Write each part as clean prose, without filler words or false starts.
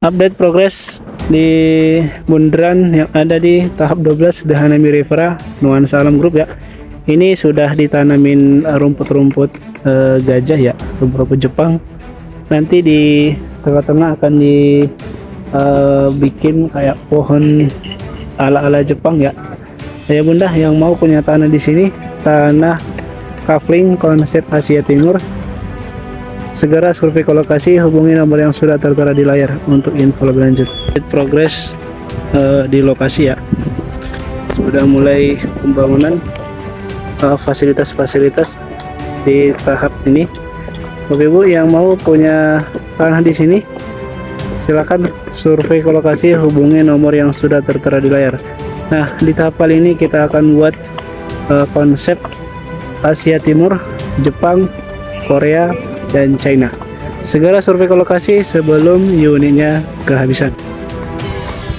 Update progres di bundaran yang ada di tahap 12 The Hanami Rivera Nuansa Alam Group ya. Ini sudah ditanamin rumput-rumput gajah ya, rumput-rumput Jepang. Nanti di tengah-tengah akan dibikin kayak pohon ala-ala Jepang ya. Ya bunda yang mau punya tanah di sini, tanah kafling konsep Asia Timur, segera survei ke lokasi, hubungi nomor yang sudah tertera di layar untuk info lebih lanjut. Progres di lokasi ya, sudah mulai pembangunan fasilitas-fasilitas di tahap ini. Bapak Ibu yang mau punya tanah di sini, silakan survei ke lokasi, hubungi nomor yang sudah tertera di layar. Nah, di tahap kali ini kita akan buat konsep Asia Timur, Jepang, Korea, dan China. Segera survei ke lokasi sebelum unitnya kehabisan.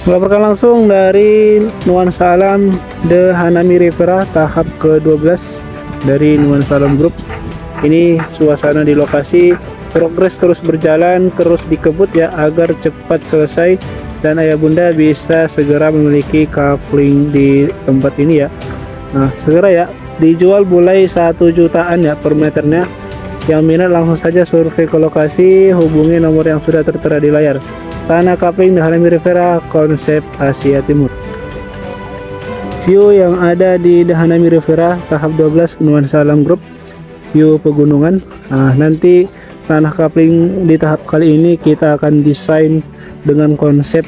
Melaporkan langsung dari Nuansa Alam The Hanami Rivera tahap ke-12 dari Nuansa Alam Group. Ini suasana di lokasi, progres terus berjalan, terus dikebut ya agar cepat selesai dan ayah bunda bisa segera memiliki kafling di tempat ini ya. Nah, segera ya, dijual mulai 1 jutaan ya per meternya. Yang minat langsung saja survei ke lokasi, hubungi nomor yang sudah tertera di layar. Tanah kafling The Hanami Rivera konsep Asia Timur. View yang ada di The Hanami Rivera tahap 12 Nuansa Alam Group, view pegunungan. Nah, nanti tanah kafling di tahap kali ini kita akan desain dengan konsep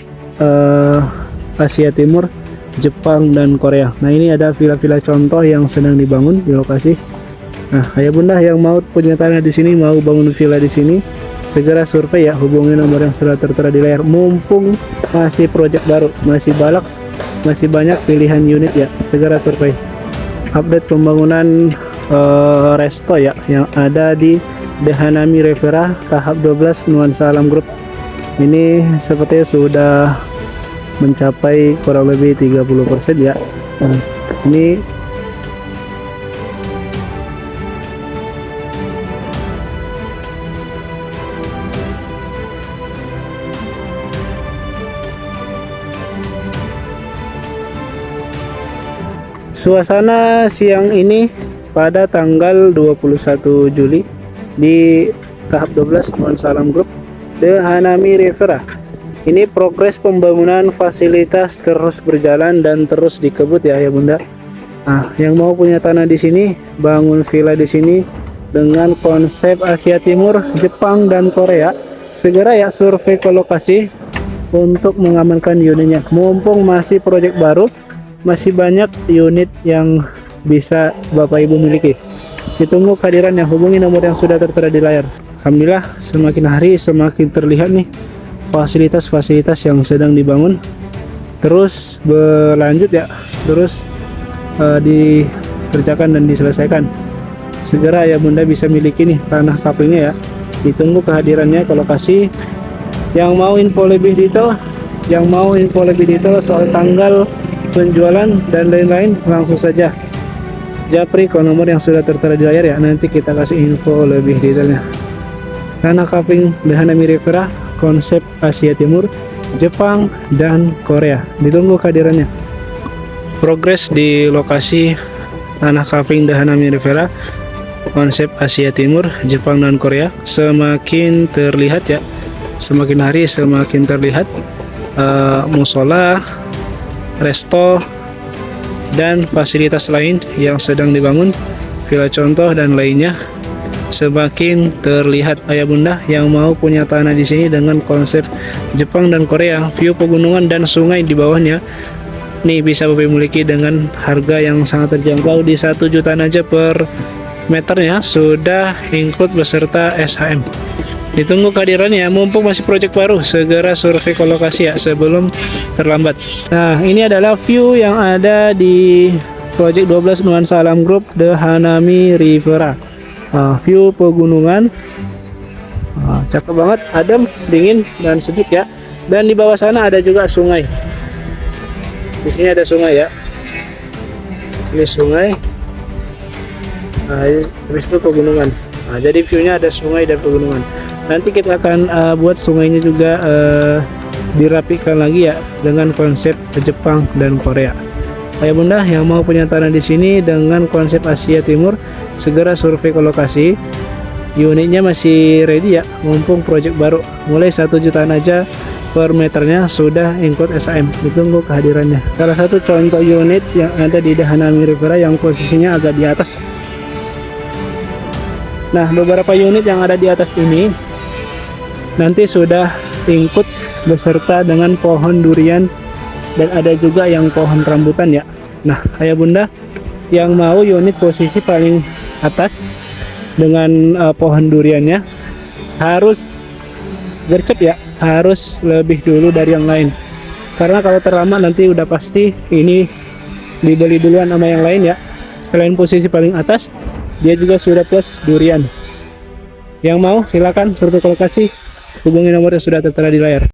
Asia Timur, Jepang, dan Korea. Nah, ini ada villa-villa contoh yang sedang dibangun di lokasi. Nah, ayah bunda yang mau punya tanah di sini, mau bangun villa di sini, segera survei ya, hubungi nomor yang sudah tertera di layar. Mumpung masih proyek baru, masih banyak pilihan unit ya, segera survei. Update pembangunan resto ya yang ada di The Hanami Rivera tahap 12 Nuansa Alam Group. Ini sepertinya sudah mencapai kurang lebih 30% ya. Nah, ini suasana siang ini pada tanggal 21 Juli di tahap 12 Nuansa Alam Group The Hanami Rivera. Ini progres pembangunan fasilitas terus berjalan dan terus dikebut ya bunda. Nah, yang mau punya tanah di sini, bangun villa di sini dengan konsep Asia Timur, Jepang, dan Korea, segera ya survei ke lokasi untuk mengamankan unitnya. Mumpung masih proyek baru, masih banyak unit yang bisa Bapak Ibu miliki. Ditunggu kehadiran yang, hubungi nomor yang sudah tertera di layar. Alhamdulillah, semakin hari semakin terlihat nih fasilitas-fasilitas yang sedang dibangun terus berlanjut ya, terus dikerjakan dan diselesaikan. Segera ya bunda bisa miliki nih tanah kaplingnya ya. Ditunggu kehadirannya ke lokasi. Yang mau info lebih detail, soal tanggal penjualan dan lain-lain, langsung saja japri ke nomor yang sudah tertera di layar ya. Nanti kita kasih info lebih detailnya. Tanah kafling The Hanami Rivera konsep Asia Timur, Jepang, dan Korea. Ditunggu kehadirannya. Progres di lokasi tanah kafling The Hanami Rivera konsep Asia Timur, Jepang, dan Korea semakin terlihat ya. Semakin hari semakin terlihat musola, resto, dan fasilitas lain yang sedang dibangun, villa contoh dan lainnya semakin terlihat. Ayah bunda yang mau punya tanah di sini dengan konsep Jepang dan Korea, view pegunungan dan sungai di bawahnya, nih bisa Bapak miliki dengan harga yang sangat terjangkau di 1 jutaan aja per meternya, sudah include beserta SHM. Ditunggu kehadirannya, mumpung masih proyek baru, segera survei ke lokasi ya sebelum terlambat. Nah, ini adalah view yang ada di proyek 12 Nuansa Alam Group The Hanami Rivera. View pegunungan, cakep banget, adem, dingin, dan sejuk ya. Dan di bawah sana ada juga sungai. Di sini ada sungai ya. Ini sungai. Nah, habis itu pegunungan. Nah, jadi viewnya ada sungai dan pegunungan. Nanti kita akan buat sungainya juga dirapikan lagi ya dengan konsep Jepang dan Korea. Ayah bunda yang mau punya tanah di sini dengan konsep Asia Timur, segera survei ke lokasi. Unitnya masih ready ya, mumpung project baru. Mulai 1 jutaan aja per meternya, sudah include SAM. Ditunggu kehadirannya. Salah satu contoh unit yang ada di Dahanami Rivera yang posisinya agak di atas. Nah, beberapa unit yang ada di atas ini nanti sudah include beserta dengan pohon durian dan ada juga yang pohon rambutan ya. Nah, ayah bunda yang mau unit posisi paling atas dengan pohon duriannya harus gercep ya, harus lebih dulu dari yang lain, karena kalau terlama nanti udah pasti ini dibeli duluan sama yang lain ya. Selain posisi paling atas, dia juga sudah plus durian. Yang mau silakan survei lokasi, hubungi nomor yang sudah tertera di layar.